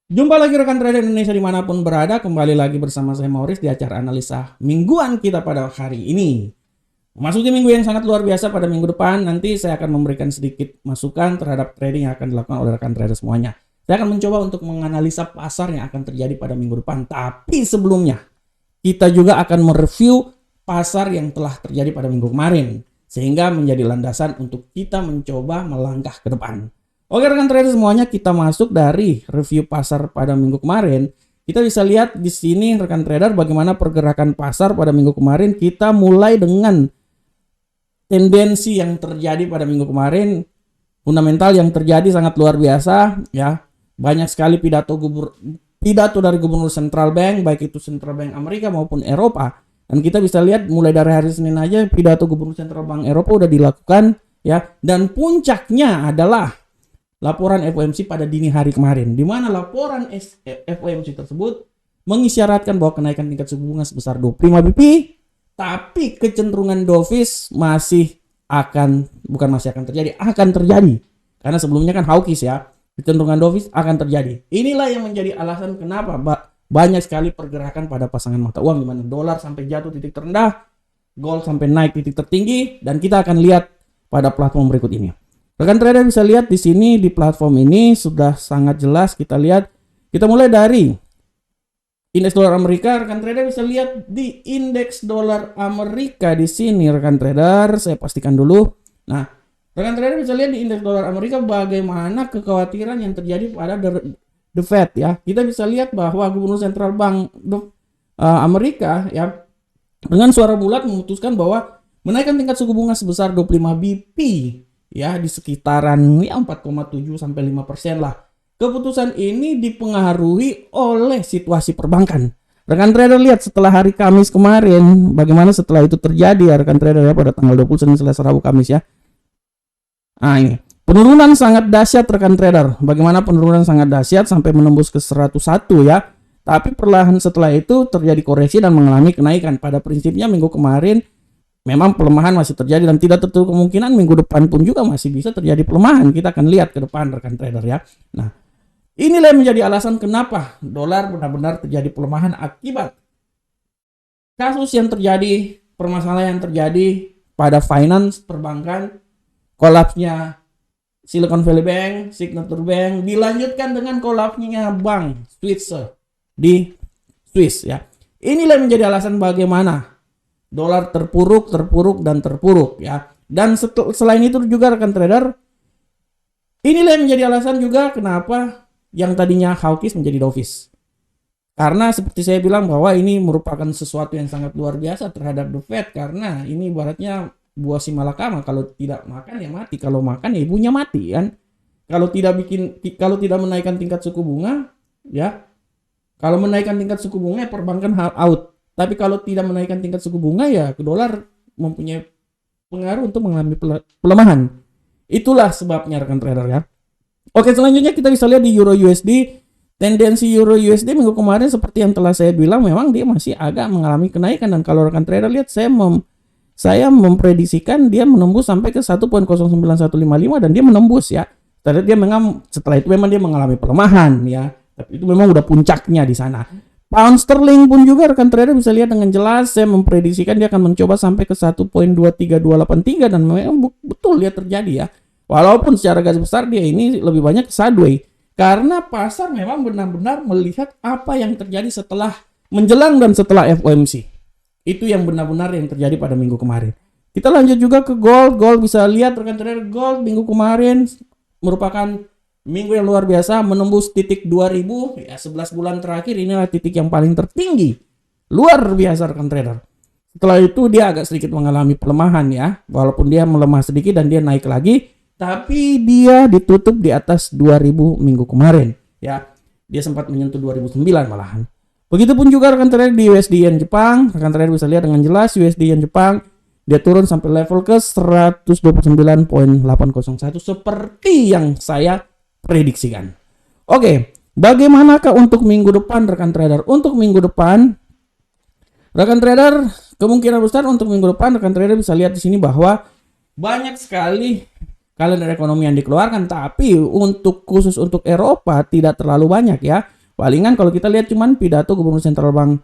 Jumpa lagi rekan trader Indonesia dimanapun berada, kembali lagi bersama saya Maurice di acara analisa mingguan kita pada hari ini. Memasuki minggu yang sangat luar biasa pada minggu depan, nanti saya akan memberikan sedikit masukan terhadap trading yang akan dilakukan oleh rekan trader semuanya. Saya akan mencoba untuk menganalisa pasar yang akan terjadi pada minggu depan, tapi sebelumnya kita juga akan mereview pasar yang telah terjadi pada minggu kemarin, sehingga menjadi landasan untuk kita mencoba melangkah ke depan. Oke rekan trader semuanya, kita masuk dari review pasar pada minggu kemarin. Kita bisa lihat di sini rekan trader bagaimana pergerakan pasar pada minggu kemarin. Kita mulai dengan tendensi yang terjadi pada minggu kemarin, fundamental yang terjadi sangat luar biasa ya. Banyak sekali pidato dari gubernur Central Bank, baik itu Central Bank Amerika maupun Eropa. Dan kita bisa lihat mulai dari hari Senin aja pidato gubernur Central Bank Eropa udah dilakukan ya. Dan puncaknya adalah laporan FOMC pada dini hari kemarin, di mana laporan FOMC tersebut mengisyaratkan bahwa kenaikan tingkat suku bunga sebesar 25 BP, tapi kecenderungan dovish akan terjadi. Karena sebelumnya kan hawkish ya, kecenderungan dovish akan terjadi. Inilah yang menjadi alasan kenapa banyak sekali pergerakan pada pasangan mata uang, di mana dolar sampai jatuh titik terendah, gold sampai naik titik tertinggi, dan kita akan lihat pada platform berikut ini. Rekan trader bisa lihat di sini di platform ini sudah sangat jelas kita lihat. Kita mulai dari indeks dolar Amerika. Rekan trader bisa lihat di indeks dolar Amerika di sini rekan trader. Saya pastikan dulu. Nah, rekan trader bisa lihat di indeks dolar Amerika bagaimana kekhawatiran yang terjadi pada the Fed ya. Kita bisa lihat bahwa Gubernur Central Bank Amerika ya dengan suara bulat memutuskan bahwa menaikkan tingkat suku bunga sebesar 25 BP. Ya, di sekitaran ya 4,7 sampai 5% lah. Keputusan ini dipengaruhi oleh situasi perbankan. Rekan trader lihat setelah hari Kamis kemarin, bagaimana setelah itu terjadi ya rekan trader ya, pada tanggal 20 Senin Selasa Rabu Kamis ya. Nah ini, penurunan sangat dahsyat rekan trader. Bagaimana penurunan sangat dahsyat sampai menembus ke 101 ya. Tapi perlahan setelah itu terjadi koreksi dan mengalami kenaikan. Pada prinsipnya minggu kemarin memang pelemahan masih terjadi dan tidak tertutup kemungkinan minggu depan pun juga masih bisa terjadi pelemahan. Kita akan lihat ke depan rekan trader ya. Nah, inilah yang menjadi alasan kenapa dolar benar-benar terjadi pelemahan akibat kasus yang terjadi, permasalahan yang terjadi pada finance perbankan, kolapsnya Silicon Valley Bank, Signature Bank, dilanjutkan dengan kolapsnya bank Swiss di Swiss ya. Inilah yang menjadi alasan bagaimana dolar terpuruk ya. Dan selain itu juga rekan trader, inilah yang menjadi alasan juga kenapa yang tadinya hawkish menjadi dovish. Karena seperti saya bilang bahwa ini merupakan sesuatu yang sangat luar biasa terhadap the Fed, karena ini ibaratnya buah si malakama, kalau tidak makan ya mati, kalau makan ya ibunya mati kan. Kalau tidak menaikkan tingkat suku bunga ya. Kalau menaikkan tingkat suku bunga ya perbankan out. Tapi kalau tidak menaikkan tingkat suku bunga ya dolar mempunyai pengaruh untuk mengalami pelemahan. Itulah sebabnya rekan trader ya. Oke, selanjutnya kita bisa lihat di Euro USD. Tendensi Euro USD minggu kemarin seperti yang telah saya bilang, memang dia masih agak mengalami kenaikan. Dan kalau rekan trader lihat, saya memprediksikan dia menembus sampai ke 1.09155 dan dia menembus ya. Setelah itu memang dia mengalami pelemahan ya. Tapi itu memang udah puncaknya di sana. Pound sterling pun juga rekan trader bisa lihat dengan jelas, saya memprediksikan dia akan mencoba sampai ke 1.23283 dan memang betul dia terjadi ya. Walaupun secara garis besar dia ini lebih banyak sideways, karena pasar memang benar-benar melihat apa yang terjadi setelah menjelang dan setelah FOMC. Itu yang benar-benar yang terjadi pada minggu kemarin. Kita lanjut juga ke gold. Gold bisa lihat rekan trader, gold minggu kemarin merupakan minggu yang luar biasa, menembus titik 2000 ya. 11 bulan terakhir inilah titik yang paling tertinggi, luar biasa rekan trader. Setelah itu dia agak sedikit mengalami pelemahan ya, walaupun dia melemah sedikit dan dia naik lagi, tapi dia ditutup di atas 2000 minggu kemarin ya. Dia sempat menyentuh 2009 malahan. Begitupun juga rekan trader di USD Yen Jepang. Rekan trader bisa lihat dengan jelas USD Yen Jepang dia turun sampai level ke 129.801 seperti yang saya prediksikan. Oke, bagaimanakah untuk minggu depan rekan trader? Untuk minggu depan rekan trader, kemungkinan besar untuk minggu depan rekan trader bisa lihat di sini bahwa banyak sekali kalender ekonomi yang dikeluarkan, tapi khusus untuk Eropa tidak terlalu banyak ya. Palingan kalau kita lihat cuman pidato Gubernur Sentral Bank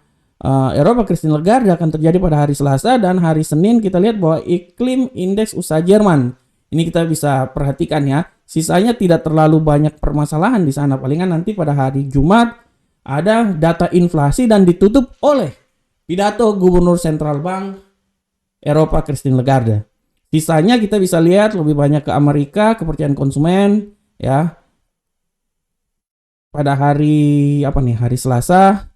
Eropa Christine Lagarde akan terjadi pada hari Selasa, dan hari Senin kita lihat bahwa iklim indeks usaha Jerman. Ini kita bisa perhatikan ya. Sisanya tidak terlalu banyak permasalahan di sana. Palingan nanti pada hari Jumat ada data inflasi dan ditutup oleh pidato Gubernur Sentral Bank Eropa Christine Lagarde. Sisanya kita bisa lihat lebih banyak ke Amerika, kepercayaan konsumen ya. Pada hari hari Selasa.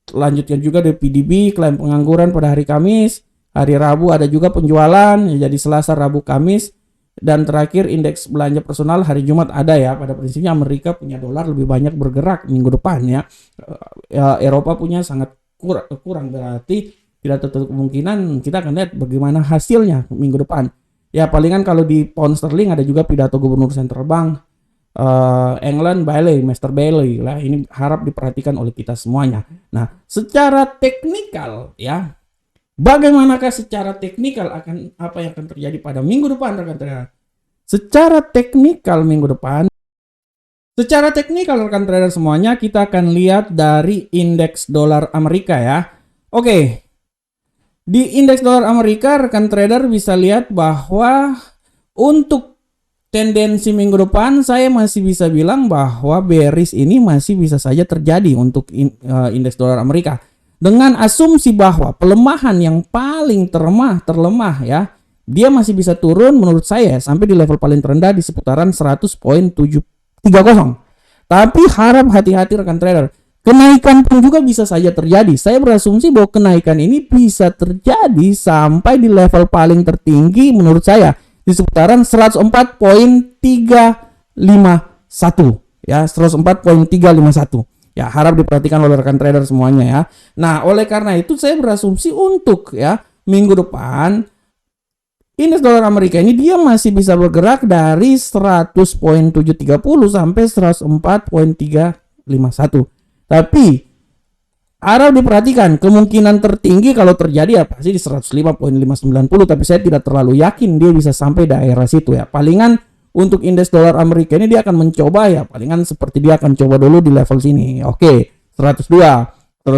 Lanjutnya juga dari PDB, klaim pengangguran pada hari Kamis. Hari Rabu ada juga penjualan, jadi Selasa, Rabu, Kamis. Dan terakhir indeks belanja personal hari Jumat ada ya. Pada prinsipnya Amerika punya dolar lebih banyak bergerak minggu depan ya. Eropa punya sangat kurang, berarti tidak tertutup kemungkinan kita akan lihat bagaimana hasilnya minggu depan. Ya palingan kalau di pound sterling ada juga pidato Gubernur Central Bank England Master Bailey lah, ini harap diperhatikan oleh kita semuanya. Nah, secara teknikal ya, bagaimanakah secara teknikal akan apa yang akan terjadi pada minggu depan rekan trader? Secara teknikal rekan trader semuanya, kita akan lihat dari indeks dolar Amerika ya. Oke. Di indeks dolar Amerika rekan trader bisa lihat bahwa untuk tendensi minggu depan saya masih bisa bilang bahwa bearish ini masih bisa saja terjadi untuk indeks dolar Amerika. Dengan asumsi bahwa pelemahan yang paling terlemah ya, dia masih bisa turun menurut saya sampai di level paling terendah di seputaran 100.730. Tapi harap hati-hati rekan trader. Kenaikan pun juga bisa saja terjadi. Saya berasumsi bahwa kenaikan ini bisa terjadi sampai di level paling tertinggi menurut saya di seputaran 104.351 ya, 104.351 ya, harap diperhatikan oleh rekan trader semuanya ya. Nah, oleh karena itu saya berasumsi untuk ya minggu depan indeks dolar Amerika ini dia masih bisa bergerak dari 100.730 sampai 104.351. Tapi harap diperhatikan, kemungkinan tertinggi kalau terjadi apa sih di 105.590, tapi saya tidak terlalu yakin dia bisa sampai daerah situ ya. Palingan untuk indeks dolar Amerika ini dia akan mencoba ya, palingan seperti dia akan coba dulu di level sini. Oke, 102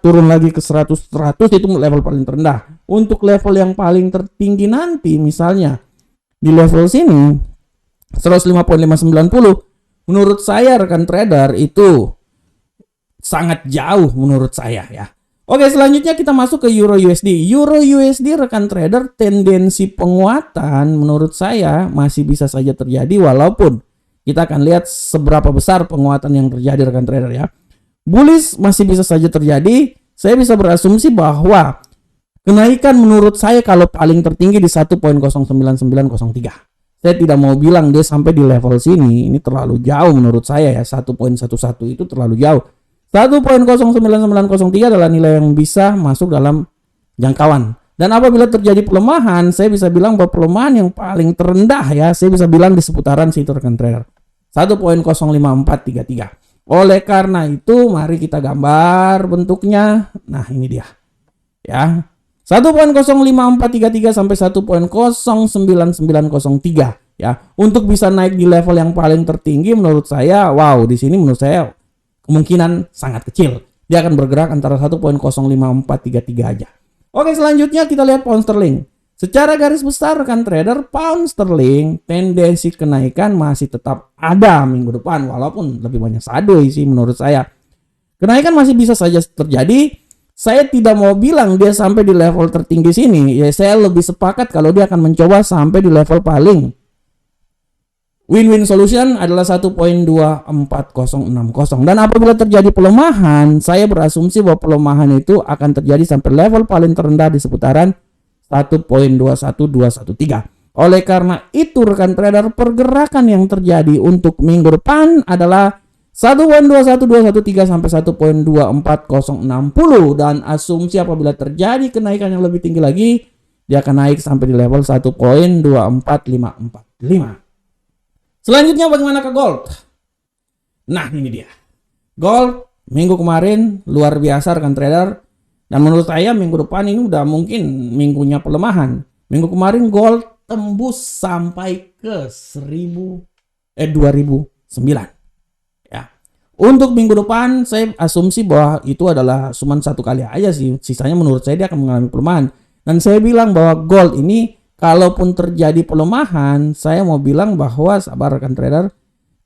turun lagi ke 100 itu level paling terendah. Untuk level yang paling tertinggi nanti misalnya di level sini 105.590, menurut saya rekan trader itu sangat jauh menurut saya ya. Oke, selanjutnya kita masuk ke Euro USD. Euro USD rekan trader, tendensi penguatan menurut saya masih bisa saja terjadi, walaupun kita akan lihat seberapa besar penguatan yang terjadi rekan trader ya. Bullish masih bisa saja terjadi. Saya bisa berasumsi bahwa kenaikan menurut saya kalau paling tertinggi di 1.09903. Saya tidak mau bilang dia sampai di level sini, ini terlalu jauh menurut saya ya. 1.11 itu terlalu jauh. 1.09903 adalah nilai yang bisa masuk dalam jangkauan. Dan apabila terjadi pelemahan, saya bisa bilang bahwa pelemahan yang paling terendah ya, saya bisa bilang di seputaran situ rekan trader. 1.05433. Oleh karena itu, mari kita gambar bentuknya. Nah, ini dia. Ya. 1.05433 sampai 1.09903 ya. Untuk bisa naik di level yang paling tertinggi menurut saya, wow, di sini menurut saya kemungkinan sangat kecil. Dia akan bergerak antara 1.05433 aja. Oke, selanjutnya kita lihat pound sterling. Secara garis besar rekan trader, pound sterling tendensi kenaikan masih tetap ada minggu depan, walaupun lebih banyak sadoi sih menurut saya. Kenaikan masih bisa saja terjadi. Saya tidak mau bilang dia sampai di level tertinggi sini. Ya, saya lebih sepakat kalau dia akan mencoba sampai di level paling win-win solution adalah 1.24060. Dan apabila terjadi pelemahan, saya berasumsi bahwa pelemahan itu akan terjadi sampai level paling terendah di seputaran 1.21213. Oleh karena itu rekan trader, pergerakan yang terjadi untuk minggu depan adalah 1.21213 sampai 1.24060, dan asumsi apabila terjadi kenaikan yang lebih tinggi lagi, dia akan naik sampai di level 1.24545. Selanjutnya bagaimana ke gold? Nah, ini dia. Gold minggu kemarin luar biasa rekan trader. Dan menurut saya minggu depan ini udah mungkin minggunya pelemahan. Minggu kemarin gold tembus sampai ke 2009. Ya. Untuk minggu depan saya asumsi bahwa itu adalah cuma satu kali aja sih. Sisanya menurut saya dia akan mengalami pelemahan. Dan saya bilang bahwa gold ini kalaupun terjadi pelemahan, saya mau bilang bahwa sabar rekan trader,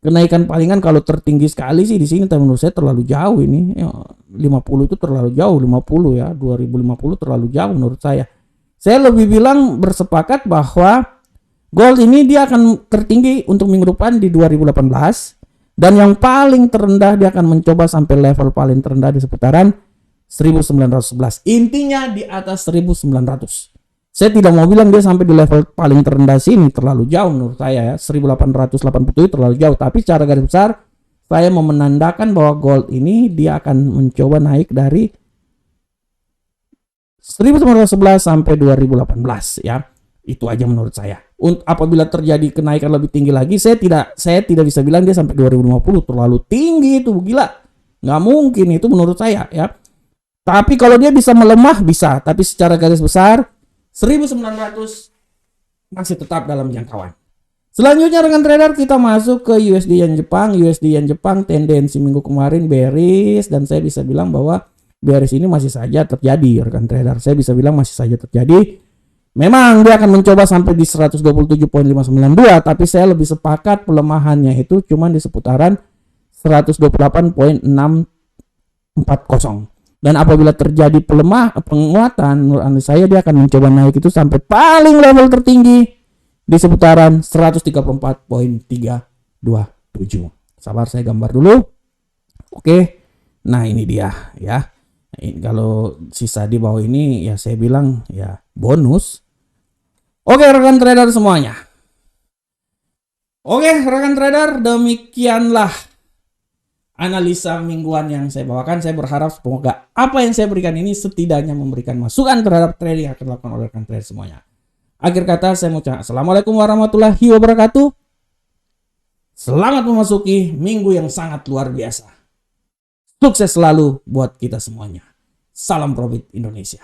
kenaikan palingan kalau tertinggi sekali sih di sini, tapi menurut saya terlalu jauh ini. 50 itu terlalu jauh, 50 ya, 2050 terlalu jauh menurut saya. Saya lebih bilang bersepakat bahwa gold ini dia akan tertinggi untuk minggu depan di 2018, dan yang paling terendah dia akan mencoba sampai level paling terendah di seputaran 1911. Intinya di atas 1900. Saya tidak mau bilang dia sampai di level paling terendah sini, terlalu jauh menurut saya ya. 1887 terlalu jauh, tapi secara garis besar saya mau menandakan bahwa gold ini dia akan mencoba naik dari 1911 sampai 2018 ya. Itu aja menurut saya. Apabila terjadi kenaikan lebih tinggi lagi, saya tidak bisa bilang dia sampai 2050, terlalu tinggi itu, gila. Nggak mungkin itu menurut saya ya. Tapi kalau dia bisa melemah bisa, tapi secara garis besar 1900 masih tetap dalam jangkauan. Selanjutnya rekan trader kita masuk ke USD Yen Jepang. USD Yen Jepang tendensi minggu kemarin bearish, dan saya bisa bilang bahwa bearish ini masih saja terjadi rekan trader. Saya bisa bilang masih saja terjadi. Memang dia akan mencoba sampai di 127.592, tapi saya lebih sepakat pelemahannya itu cuma di seputaran 128.640. Dan apabila terjadi penguatan, menurut analisa saya dia akan mencoba naik itu sampai paling level tertinggi di seputaran 134.327. Sabar saya gambar dulu. Oke. Nah, ini dia ya. Ini kalau sisa di bawah ini ya saya bilang ya bonus. Oke rekan trader semuanya. Oke rekan trader, demikianlah analisa mingguan yang saya bawakan. Saya berharap semoga apa yang saya berikan ini setidaknya memberikan masukan terhadap trading yang akan dilakukan oleh rekan trader semuanya. Akhir kata saya mengucapkan assalamualaikum warahmatullahi wabarakatuh. Selamat memasuki minggu yang sangat luar biasa. Sukses selalu buat kita semuanya. Salam Profit Indonesia.